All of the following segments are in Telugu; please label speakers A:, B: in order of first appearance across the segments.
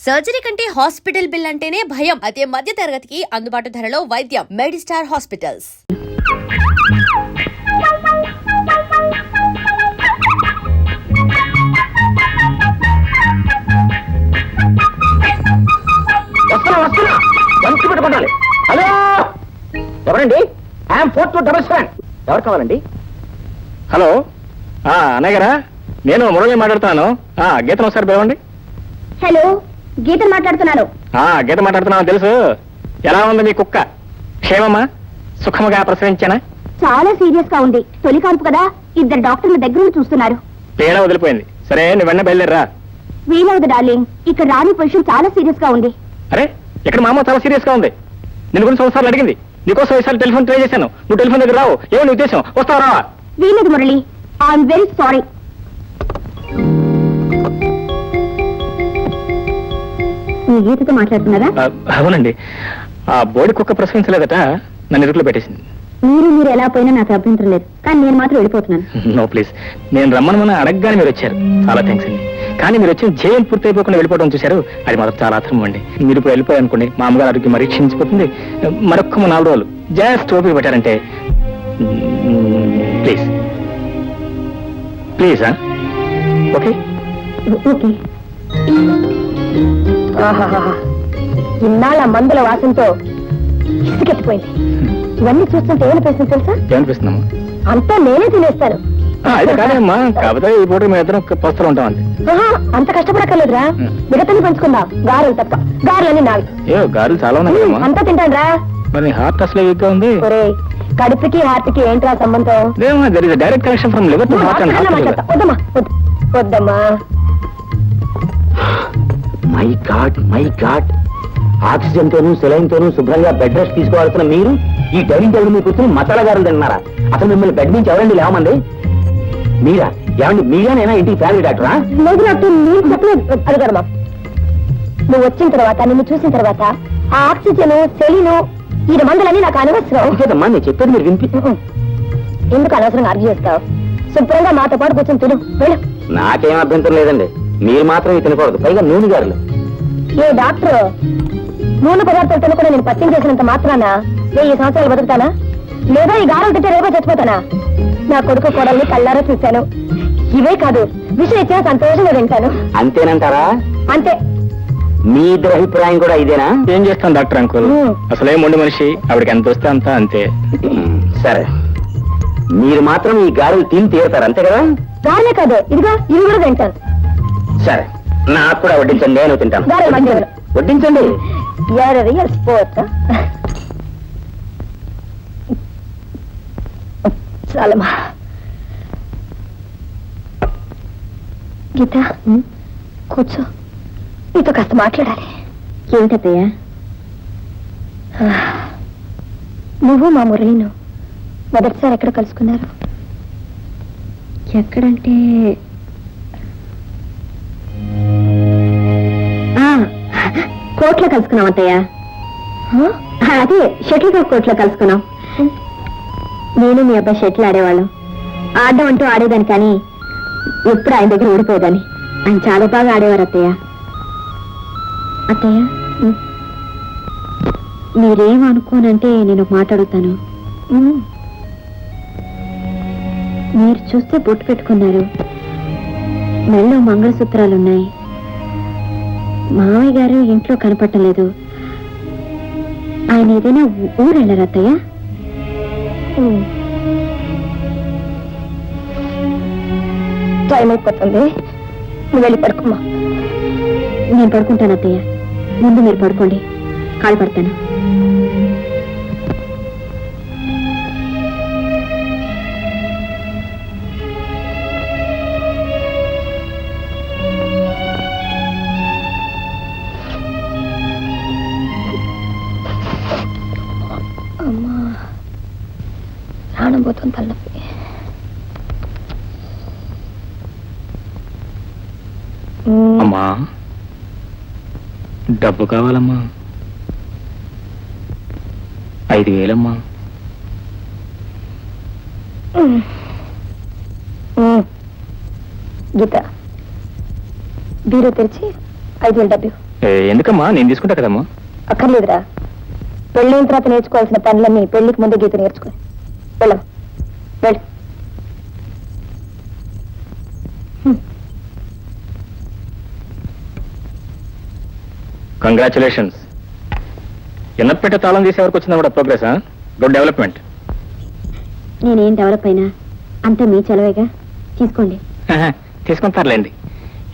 A: సర్జరీ కంటే హాస్పిటల్ బిల్ అంటేనే భయం. అదే మధ్య తరగతికి అందుబాటు ధరలో వైద్యం. Medistar hospitals.
B: హలో, ఎవరండి? ఐఎమ్ 4277. ఎవరు కావాలండి?
C: హలో, అన్నయ్య గారా? నేను మురళి మాట్లాడుతున్నాను. గీతను ఒకసారి పిలవండి.
D: హలో, గీత మాట్లాడుతున్నాను.
C: గీత మాట్లాడుతున్నాను తెలుసు. ఎలా ఉంది మీ కుక్క? క్షేమమా? సుఖముగా ప్రసవించానా?
D: చాలా సీరియస్ గా ఉంది. తొలి కాన్పు కదా, ఇద్దరు డాక్టర్ల దగ్గర నుండి చూస్తున్నారు.
C: పీడ వదిలిపోయింది. సరే, నువ్వు వెన్న బయలుదేరరా.
D: వీలవదు డార్లింగ్, ఇక్కడ రాణి పొజిషన్ చాలా సీరియస్ గా ఉంది.
C: అరే, ఇక్కడ మా అమ్మ చాలా సీరియస్ గా ఉంది. నేను గురించి సంవత్సరాలు అడిగింది. నీకోసం ఈసారి టెలిఫోన్ ట్రై చేశాను. నువ్వు టెలిఫోన్ దగ్గర రావు. ఏమో నీ ఉద్దేశం? వస్తావు రావా?
D: వీలేదు మురళి, ఐఎమ్ వెరీ సారీ. మీ గీతతో మాట్లాడుతున్నారా?
C: అవునండి. ఆ బోడి కుక్క ప్రసవించలేదట, నన్ను ఇరుకులో పెట్టేసింది.
D: మీరు ఎలా పోయినా నాకు అభ్యంతరం లేదు, కానీ నేను మాత్రం వెళ్ళిపోతున్నాను.
C: నో ప్లీజ్, నేను రమ్మని అడగగానే మీరు వచ్చారు. చాలా థ్యాంక్స్ అండి. కానీ మీరు వచ్చిన జయం పూర్తి అయిపోకుండా వెళ్ళిపోవడం చూశారు, అది మాత్రం చాలా అర్థం అండి. మీరు ఇప్పుడు వెళ్ళిపోయారు అనుకోండి, మా అమ్మగారు ఆరోగ్యం మరీ క్షీణించిపోతుంది. మరొక్క 4 రోజులు జస్ట్ ఓపిక పెట్టారంటే ప్లీజ్ ప్లీజ్. Okay
D: okay. ఇన్నాళ్ళ మందుల వాసనతో ఇసుకెత్తిపోయింది. ఇవన్నీ చూస్తుంటే ఏమనిపిస్తుంది తెలుసా?
C: ఏమనిపిస్తున్నాము?
D: అంతా నేనే తినేస్తాను.
C: అయితే కాదమ్మా, కాకపోతే ఈ పూట మేము ఇద్దరం పస్తులు ఉంటాం అంతే.
D: అంత కష్టపడక్కర్లేదురా, మిగతాన్ని పంచుకుందాం. గారెలు తప్ప, గారెలన్నీ నావి.
C: ఏ గారెలు చాలా ఉన్నాయి కదమ్మా.
D: అంతా తింటాను రా.
C: మరి హార్ట్ అసలు వీక్గా ఉంది.
D: కడుపుకి హార్ట్కి ఏంట్రా సంబంధం?
C: Direct connection from liver to heart and heart.
D: వద్దమ్మా, వద్దమ్మా.
B: మై గాడ్, ఆక్సిజన్ తోనూ సెలైన్ తోనూ శుభ్రంగా బెడ్ రెస్ట్ తీసుకోవాల్సిన మీరు ఈ డైనింగ్ టేబుల్ మీద కూర్చొని మసాలా గారులు తిన్నారా? అసలు మిమ్మల్ని బెడ్ నుంచి ఎవరండి లేవమంది? మీరా? ఏమండి మీరేనైనా ఇంటికి ఫ్యామిలీ డాక్టరా?
D: లేదు డాక్టర్, నేను చెప్పలేదు. అడుగడమా, నువ్వు వచ్చిన తర్వాత, నిన్ను చూసిన తర్వాత ఆ ఆక్సిజన్ సెలీను ఈ మందులన్నీ నాకు అనవసరం.
B: లేదమ్మా, నేను చెప్పేది మీరు వినిపి.
D: ఎందుకు అనవసరంగా అర్జీ చేస్తావు? శుభ్రంగా మాతో పాటు కూర్చొని తిను, వెళ్ళు.
B: నాకేం అభ్యంతరం లేదండి, మీరు మాత్రం ఇది తినకూడదు. పైగా నూనె గారులు.
D: ఏ డాక్టర్, నూనె పదార్థాలు తినకుండా నేను పత్యం చేసినంత మాత్రాన 1000 సంవత్సరాలు బతుకుతానా? లేదా ఈ గారం తింటే రేపే చచ్చిపోతానా? నా కొడుకు కోడల్ని కళ్ళారా చూశాను. ఇవే కాదు, విషయం ఇచ్చిన సంతోషంగా తింటాను.
B: అంతేనంటారా?
D: అంతే.
B: మీ ఇద్దరు అభిప్రాయం కూడా ఇదేనా?
C: ఏం చేస్తాం డాక్టర్ అంకుల్, అసలే మొండి మనిషి. ఆవిడకి ఎంత వస్తే అంత అంతే.
B: సరే, మీరు మాత్రం ఈ గారెలు తిని తీరుతారు అంతే కదా?
D: గారెలే కాదు, ఇదిగా ఇవి కూడా తింటాను.
B: సరే, నాకు కూడా వడ్డించండి, నేను తింటాను.
D: గారెలు మంచిగా
B: వడ్డించండి.
D: Real sports. చాలమ్మా. గీత, కూర్చో, నీతో కాస్త మాట్లాడాలి. ఏమిటయ్యా? నువ్వు మా మురళీను మొదటిసారి ఎక్కడ కలుసుకున్నారు? ఎక్కడంటే కోట్లో కలుసుకున్నాం అత్తయ్య. అదే షటిల్ కోట్లో కలుసుకున్నాం. నేను మీ అబ్బాయి షటిల్ ఆడేవాళ్ళం. ఆడడం అంటూ ఆడేదాన్ని, కానీ ఎప్పుడు ఆయన దగ్గర ఓడిపోయేదాన్ని. ఆయన చాలా బాగా ఆడేవారు అత్తయ్య. అత్తయ్య, మీరేం అనుకోనంటే నేను మాట్లాడుతాను. మీరు చూస్తే బొట్టు పెట్టుకున్నారు, మెళ్ళో మంగళసూత్రాలున్నాయి. మామయ్య గారు ఇంట్లో కనపట్టలేదు. ఆయన ఏదైనా ఊరు వెళ్ళారు అత్తయ్య? టైం అయిపోతుంది, నువ్వు వెళ్ళి పడుకోమ్మా. నేను పడుకుంటాను అత్తయ్య, ముందు మీరు పడుకోండి, కాలు పడతాను. అమ్మా, ప్రాణం పోతుంది, తలనొప్పి.
C: అమ్మా, డబ్బు కావాలమ్మా. 5,000 అమ్మా.
D: గీత, బీరో తెరిచి 5,000 డబ్బు.
C: ఎందుకమ్మా నేను తీసుకుంటా కదమ్మా.
D: అక్కర్లేదురా, పెళ్ళైన తర్వాత నేర్చుకోవాల్సిన పనులన్నీ పెళ్లికి ముందు గీత నేర్చుకుని వెళ్ళం. వెళ్ళు.
C: కంగ్రాచులేషన్స్. ఎన్నపెట్ట తాళం తీసే వరకు వచ్చిందా కూడా ప్రోగ్రెస్. Good development.
D: నేనేం డెవలప్ అయినా అంతా మీ చలవేగా, తీసుకోండి.
C: తీసుకుంటారులేండి.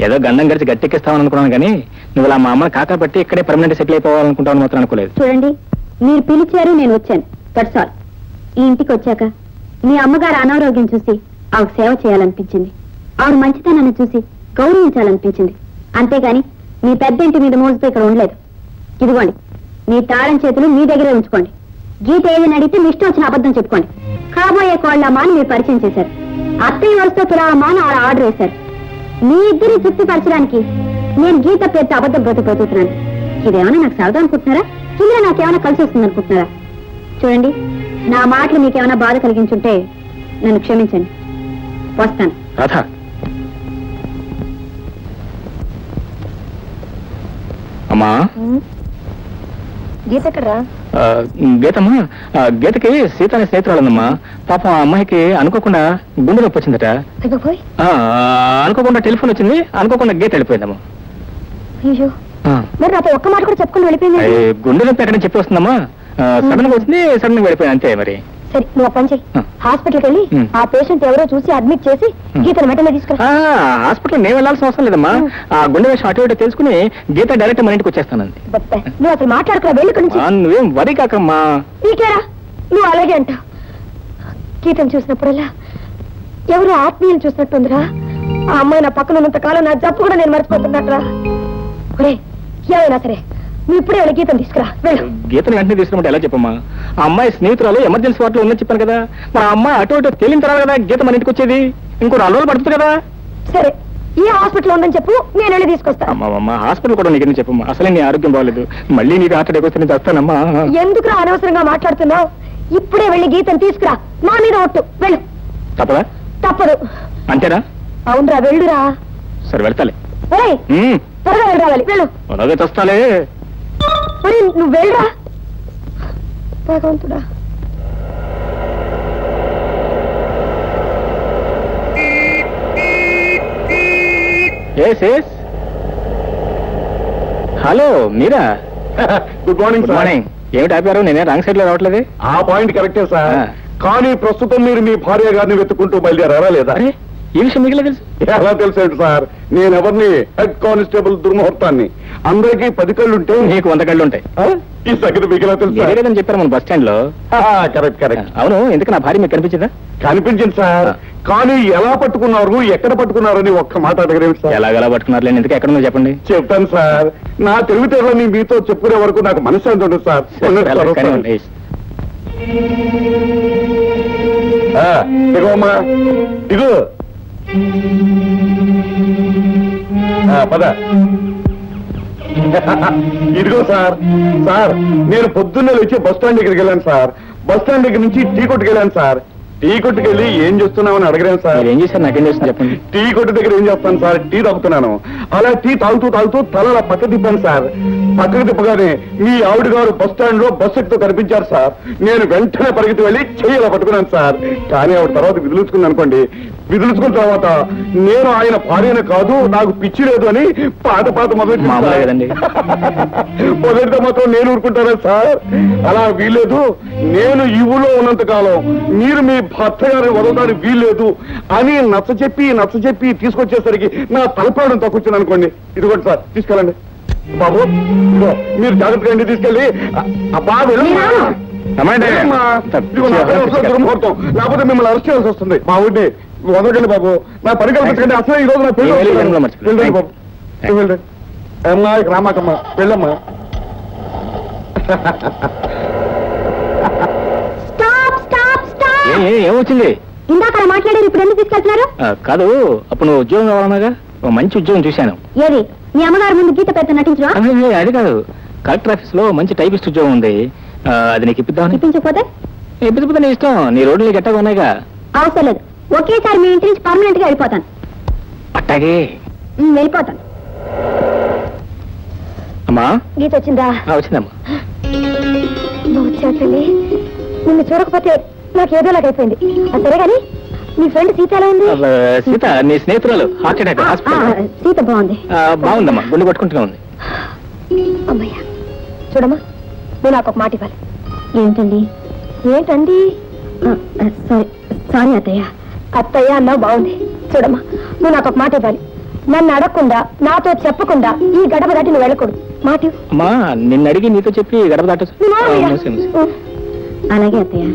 C: ఏదో గండం గడిచి గట్టెక్కిస్తామని అనుకున్నాను కానీ నువ్వు అలా మా అమ్మని కాకా పట్టి ఇక్కడే పర్మనెంట్ సెటిల్ అయిపోవాలనుకుంటావు మాత్రం అనుకోలేదు.
D: చూడండి, మీరు పిలిచారు, నేను వచ్చాను, దట్స్ ఆల్. ఈ ఇంటికి వచ్చాక మీ అమ్మగారు అనారోగ్యం చూసి ఆవిడ సేవ చేయాలనిపించింది, ఆవిడ మంచితనాన్ని చూసి గౌరవించాలనిపించింది. అంతేగాని మీ పెద్ద ఇంటి మీద మోజుతో ఇక్కడ ఉండలేదు. ఇదిగోండి, మీ తాళం చేతులు మీ దగ్గరే ఉంచుకోండి. గీత ఏదని అడిగితే మీ ఇష్టం వచ్చిన అబద్ధం చెప్పుకోండి. కాబోయే కోళ్ళమ్మా అని మీరు పరిచయం చేశారు. అత్తయ్య వరుసతో పిలవమ్మా అని ఆర్డర్ వేశారు. మీ ఇద్దరిని తృప్తిపరచడానికి నేను గీత పేరుతో అబద్ధం బ్రతిపోతున్నాను. ఇదేమన్నా నాకు సరదా అనుకుంటున్నారా? ఇందులో నాకేమైనా కలిసి వస్తుంది అనుకుంటున్నారా? చూడండి, నా మాటలు మీకేమైనా బాధ కలిగించుంటే నన్ను క్షమించండి. వస్తాను.
C: రాధా, అమ్మా.
D: గీత ఎక్కడరా?
C: గీతమ్మా, గీతకి సీత అనే స్నేహితురాలుందమ్మా. పాపం ఆ అమ్మాయికి అనుకోకుండా గుండె నొప్పి వచ్చిందట.
D: అయిపోయి
C: అనుకోకుండా టెలిఫోన్ వచ్చింది, అనుకోకుండా గీత వెళ్ళిపోయిందమ్మా.
D: అయ్యో, మరి నాతో ఒక్క మాట కూడా చెప్పుకుని వెళ్ళిపోయింది.
C: గుండె నొప్పి ఎక్కడి చెప్పి వస్తుందమ్మా. సడన్ గా వచ్చింది, సడన్ గా వెళ్ళిపోయింది అంతే. మరి
D: సరే, నువ్వు పని చెయ్యి. హాస్పిటల్కి వెళ్ళి ఆ పేషెంట్ ఎవరో చూసి అడ్మిట్ చేసి గీతను వెంటనే తీసుకురా.
C: హాస్పిటల్ నేను వెళ్ళాల్సిన అవసరం లేదమ్మా. ఆ గుండె విషయం అటు ఇటు తెలుసుకుని గీత డైరెక్ట్ మన ఇంటికి వచ్చేస్తానండి.
D: నువ్వు అసలు మాట్లాడుకురా, వెళ్ళి ఇక్కడి నుంచి.
C: నువ్వేం వరి కాకమ్మా.
D: నీకేరా, నువ్వు అలాగే అంటావు. గీతను చూసినప్పుడల్లా ఎవరో ఆత్మీయం చూసినట్టుందిరా. ఆ అమ్మాయి నా పక్కన ఉన్నంత కాలం నా జబ్బు కూడా నేను మర్చిపోతున్నట్రా. ఒరే, ఏమైనా సరే నువ్వు ఇప్పుడే వెళ్ళి గీతను తీసుకురా, వెళ్ళు.
C: గీతను వెంటనే తీసుకున్నట్టు ఎలా చెప్పమ్మా? ఆ అమ్మాయి స్నేహితురాలు ఎమర్జెన్సీ వార్డులో ఉందని చెప్పాను కదా. మా అమ్మాయి అటు ఇటు తేలిన తర్వాత కదా గీత మన ఇంటికి వచ్చేది. ఇంకో 4 రోజులు పడుతుంది కదా.
D: సరే, ఈ హాస్పిటల్ ఉందని చెప్పు, నేను వెళ్ళి తీసుకొస్తాను.
C: అమ్మా, హాస్పిటల్ కూడా నీకు చెప్పమ్మా. అసలే నీ ఆరోగ్యం బాగలేదు, మళ్ళీ నీకు హార్ట్ అటాక్ వస్తే నేను చేస్తానమ్మా.
D: ఎందుకురా అనవసరంగా మాట్లాడుతున్నావు? ఇప్పుడే వెళ్ళి గీతను తీసుకురా, నా మీద ఒట్టు, వెళ్ళు.
C: తప్పదా?
D: తప్పదు.
C: అంతేనా?
D: అవునరా, వెళ్ళురా.
C: సరే వెళ్తాలే.
D: ఒరేయ్, త్వరగా వెళ్ళి రావాలి, వెళ్ళు.
C: అలాగే తెస్తాలే.
D: మరి నువ్వు వెళ్ళరా. భగవంతుడా.
C: హలో, మీరా?
E: Good morning
C: good morning. ఏమిటి ఆపారు? నేనే రాంగ్ సైడ్ లో రావట్లేదు.
E: ఆ పాయింట్ కరెక్టే సార్.
C: ఆ.
E: కానీ ప్రస్తుతం మీరు మీ భార్య గారిని వెతుక్కుంటూ బయలుదేరారా లేదా?
C: అరే, ఈ విషయం మీకు తెలుసు?
E: ఎలా తెలిసేంటి సార్? నేను ఎవరిని? హెడ్ కానిస్టేబుల్ దుర్ముహూర్తాన్ని. అందరికీ 10 కళ్ళుంటే
C: నీకు 100 కళ్ళు ఉంటాయి.
E: ఆ? ఈ సంగతి మీకు ఎలా తెలుసు?
C: లేదని చెప్పారు మన బస్ స్టాండ్ లో.
E: Correct correct.
C: అవును, ఎందుకు నా భార్య మీకు కనిపించిందా?
E: కనిపించింది సార్. కానీ ఎలా పట్టుకున్నారు, ఎక్కడ పట్టుకున్నారు అని ఒక్క మాట అడగరేమి సార్?
C: ఎలాగలా పట్టుకున్నారు లేని, ఎందుకు ఎక్కడుందో చెప్పండి.
E: చెప్తాను సార్. నా తెలివితేటలని మీతో చెప్పుకునే వరకు నాకు మనశ్శాంతి ఉండదు సార్.
C: కానివ్వండి.
E: ఇగోమ్మా, ఇగో పద. ఇదిగో సార్. సార్, నేను పొద్దున్నే లేచి బస్ స్టాండ్ దగ్గరికి వెళ్ళాను సార్. బస్ స్టాండ్ దగ్గర నుంచి టీ కొట్టుకు వెళ్ళాను సార్. టీ కొట్టుకు వెళ్ళి ఏం చేస్తున్నామని అడగలేను సార్.
C: మీరు ఏం చేశారు? నాకేం చేస్తుంది చెప్పండి.
E: టీ కొట్టు దగ్గర ఏం చేస్తాను సార్? టీ తాగుతున్నాను. అలా టీ తాగుతూ తాగుతూ తల అలా పక్క తిప్పాను సార్. పక్కకు తిప్పగానే మీ ఆవిడ గారు బస్ స్టాండ్ లో బస్సు ఎక్కుతూ కనిపించారు సార్. నేను వెంటనే పరిగెత్తి వెళ్ళి చెయ్యి అలా పట్టుకున్నాను సార్. కానీ ఆవిడ తర్వాత విదిలించుకుంది అనుకోండి. విదిలించుకున్న తర్వాత నేను ఆయన భార్యను కాదు, నాకు పిచ్చి లేదు అని పాత మొదటి
C: మామూలే కదండి.
E: మొదటితో మాత్రం నేను ఊరుకుంటానా సార్? అలా వీల్లేదు. నేను ఈ ఊళ్ళో ఉన్నంత కాలం మీరు మీ భర్త గారిని వదలడానికి వీల్లేదు అని నచ్చ చెప్పి తీసుకొచ్చేసరికి నా తలపడం తక్కువచ్చింది అనుకోండి. ఇదిగోండి సార్, తీసుకెళ్ళండి బాబు. ఇదిగో మీరు జాగ్రత్తగా ఇంటికి తీసుకెళ్ళి బాబు దుర్ముహూర్తం, లేకపోతే మిమ్మల్ని అరెస్ట్ చేయాల్సి వస్తుంది. మా ఊరిని వదలకండి బాబు. నా పని కల్పించండి. అసలు ఈ రోజు నా పెళ్ళి. వెళ్ళండి బాబు, వెళ్ళండి. అమ్మా, రామాకమ్మ, వెళ్ళమ్మా.
C: ఏమొచ్చింది?
D: ఇందాక మాట్లాడారు, ఇప్పుడు ఎందుకు తీసుకెళ్తున్నారు?
C: కాదు, అప్పుడు నువ్వు ఉద్యోగం కావాలన్నాగా, ఒక మంచి ఉద్యోగం చూశాను.
D: ఏది? మీ అమ్మగారు ముందు గీత పెద్ద నటించరా?
C: అది కాదు, కలెక్టర్ ఆఫీస్ లో మంచి టైపిస్ట్ ఉద్యోగం ఉంది. అది నీకు ఇప్పిద్దామని.
D: ఇప్పించకపోతే?
C: ఇప్పించకపోతే నీ ఇష్టం. నీ రోడ్లు నీకు ఎట్టగా ఉన్నాయిగా.
D: అవసరం లేదు. ఒకేసారి మీ ఇంటి నుంచి పర్మనెంట్ గా వెళ్ళిపోతాను.
C: అట్టాగే
D: వెళ్ళిపోతాను.
C: అమ్మా
D: గీత వచ్చిందా?
C: వచ్చిందమ్మా.
D: నువ్వు వచ్చావు తల్లి. నిన్ను చూడకపోతే నాకు ఏదోలాగైపోయింది. సరే కానీ నీ ఫ్రెండ్ సీత ఎలా ఉంది?
C: సీత నీ స్నేహితురాలు హార్ట్ అటాక్ హాస్పిటల్.
D: సీత బాగుంది.
C: బాగుందమ్మా, గుండె కొట్టుకుంటూనే ఉంది.
D: అమ్మయ్య, చూడమ్మా, నువ్వు నాకు ఒక మాట ఇవ్వాలి. ఏంటండి? ఏంటండి? సారీ సారీ అత్తయ్య. అత్తయ్య అన్నావు బాగుంది. చూడమ్మా, నువ్వు నాకు ఒక మాట ఇవ్వాలి. నన్ను అడగకుండా, నాతో చెప్పకుండా ఈ గడప దాటి నువ్వు వెళ్ళకూడదు. మాట ఇవ్వు.
C: అమ్మా నిన్ను అడిగి నీతో చెప్పి గడప దాటచ్చు.
D: అలాగే అత్తయ్య.